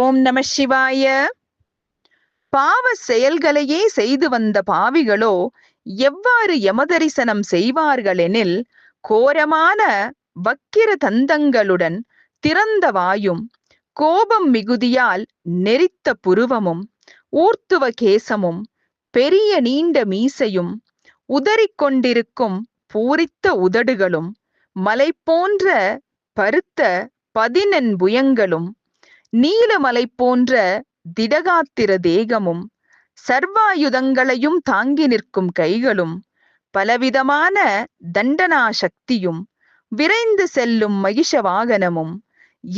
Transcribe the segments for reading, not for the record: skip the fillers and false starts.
ஓம் நம சிவாய. பாவ செயல்களையே செய்து வந்த பாவிகளோ எவ்வாறு யமதரிசனம் செய்வார்களெனில், கோரமான வக்கிர தந்தங்களுடன் திறந்த வாயும், கோபம் மிகுதியால் நெரித்த புருவமும், ஊர்த்துவ கேசமும், பெரிய நீண்ட மீசையும், உதறிக்கொண்டிருக்கும் பூரித்த உதடுகளும், மலை போன்ற பருத்த பதினெண்புயங்களும், நீலமலை போன்ற திடகாத்திர தேகமும், சர்வாயுதங்களையும் தாங்கி நிற்கும் கைகளும், பலவிதமான தண்டனா சக்தியும், விரைந்து செல்லும் மகிஷ வாகனமும்,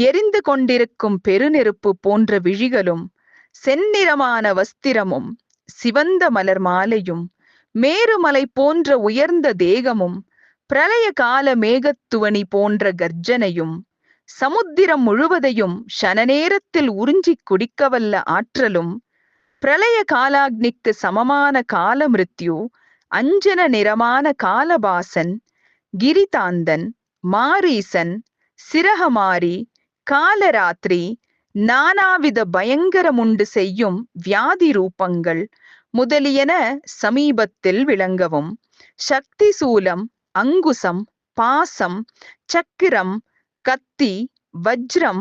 எரிந்து கொண்டிருக்கும் பெருநெருப்பு போன்ற விழிகளும், செந்நிறமான வஸ்திரமும், சிவந்த மலர் மாலையும், மேருமலை போன்ற உயர்ந்த தேகமும், பிரளய கால மேகத்துவனி போன்ற கர்ஜனையும், சமுத்திரம் முழுவதையும் ஷனநேரத்தில் உறிஞ்சிக் குடிக்கவல்ல ஆற்றலும், பிரளய காலாக்னிக்கு சமமான கால மிருத்யு, அஞ்சன நிறமான காலபாசன், கிரிதாந்தன், மாரீசன், சிரகமாரி, காலராத்திரி, நானாவித பயங்கரமுண்டு செய்யும் வியாதி ரூபங்கள் முதலியன சமீபத்தில் விளங்கவும், சக்தி சூலம், அங்குசம், பாசம், சக்கிரம், கத்தி, வஜ்ரம்,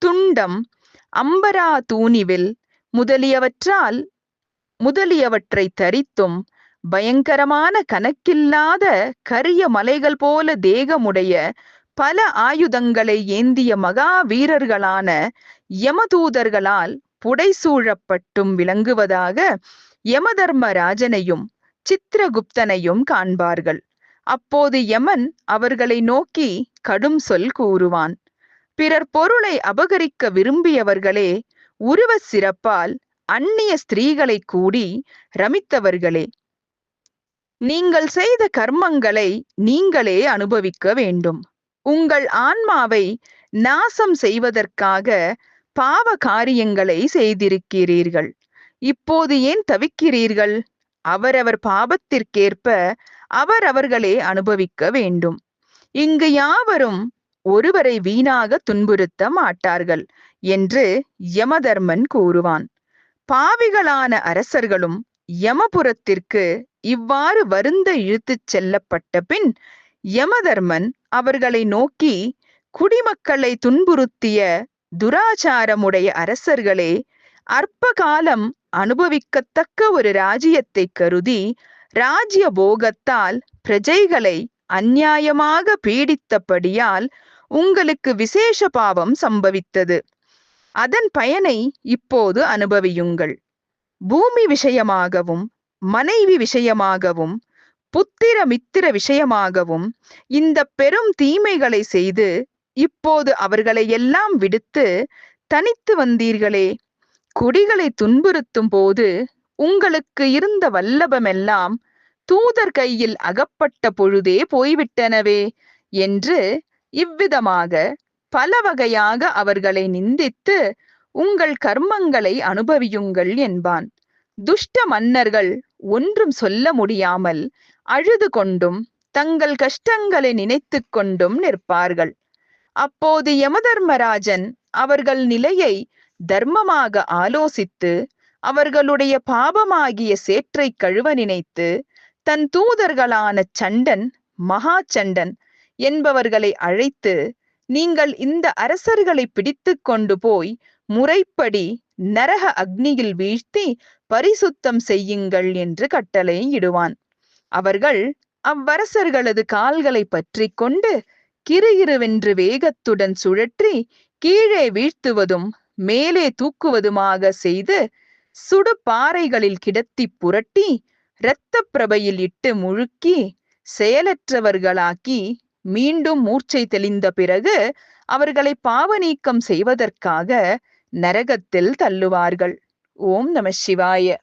துண்டம், அம்பரா தூணிவில் முதலியவற்றை தரித்தும், பயங்கரமான கணக்கில்லாத கரிய மலைகள் போல தேகமுடைய பல ஆயுதங்களை ஏந்திய மகா வீரர்களான யமதூதர்களால் புடைசூழப்பட்டும் விளங்குவதாக யமதர்மராஜனையும் சித்திரகுப்தனையும் காண்பார்கள். அப்போது யமன் அவர்களை நோக்கி கடும் சொல் கூறுவான். பிறர் பொருளை அபகரிக்க விரும்பியவர்களே, உருவ சிறப்பால் அந்நிய ஸ்திரீகளை கூடி ரமித்தவர்களே, நீங்கள் செய்த கர்மங்களை நீங்களே அனுபவிக்க வேண்டும். உங்கள் ஆன்மாவை நாசம் செய்வதற்காக பாவ காரியங்களை செய்திருக்கிறீர்கள். இப்போது ஏன் தவிக்கிறீர்கள்? அவரவர் பாபத்திற்கேற்ப அவர்களே அனுபவிக்க வேண்டும். இங்கு யாவரும் ஒருவரை வீணாக துன்புறுத்த மாட்டார்கள் என்று யமதர்மன் கூறுவான். பாவிகளான அரசர்களும் யமபுரத்திற்கு இவ்வாறு வருந்த இழுத்துச் செல்லப்பட்ட பின் யமதர்மன் அவர்களை நோக்கி, குடிமக்களை துன்புறுத்திய துராச்சாரமுடைய அரசர்களே, அற்ப காலம் அனுபவிக்கத்தக்க ஒரு ராஜ்யத்தை கருதி ராஜ்ய போகத்தால் பிரஜைகளை அந்நியாயமாக பீடித்தபடியால் உங்களுக்கு விசேஷ பாவம் சம்பவித்தது. அதன் பயனை இப்போது அனுபவியுங்கள். பூமி விஷயமாகவும், மனைவி விஷயமாகவும், புத்திர மித்திர விஷயமாகவும் இந்த பெரும் தீமைகளை செய்து இப்போது அவர்களை எல்லாம் விடுத்து தனித்து வந்தீர்களே. குடிகளை துன்புறுத்தும் போது உங்களுக்கு இருந்த வல்லபமெல்லாம் தூதர் கையில் அகப்பட்ட பொழுதே போய்விட்டனவே என்று இவ்விதமாக பல வகையாக அவர்களை நிந்தித்து உங்கள் கர்மங்களை அனுபவியுங்கள் என்பான். துஷ்ட மன்னர்கள் ஒன்றும் சொல்ல முடியாமல் அழுது கொண்டும் தங்கள் கஷ்டங்களை நினைத்து கொண்டும் நிற்பார்கள். அப்போது யமதர்மராஜன் அவர்கள் நிலையை தர்மமாக ஆலோசித்து அவர்களுடைய பாபமாகிய சேற்றை கழுவ நினைத்து தன் தூதர்களான சண்டன், மகாச்சண்டன் என்பவர்களை அழைத்து, நீங்கள் இந்த அரசர்களை பிடித்து கொண்டு போய் முறைப்படி நரக அக்னியில் வீழ்த்தி பரிசுத்தம் செய்யுங்கள் என்று கட்டளை இடுவான். அவர்கள் அவ்வரசர்களது கால்களை பற்றி கொண்டு கிறுகிறுவென்று வேகத்துடன் சுழற்றி கீழே வீழ்த்துவதும் மேலே தூக்குவதுமாக செய்து சுடு பாறைகளில் கிடத்தி புரட்டி இரத்த பிரபையில் இட்டு முழுக்கி செயலற்றவர்களாக்கி மீண்டும் மூர்ச்சை தெளிந்த பிறகு அவர்களை பாவ நீக்கம் செய்வதற்காக நரகத்தில் தள்ளுவார்கள். ஓம் நம சிவாய.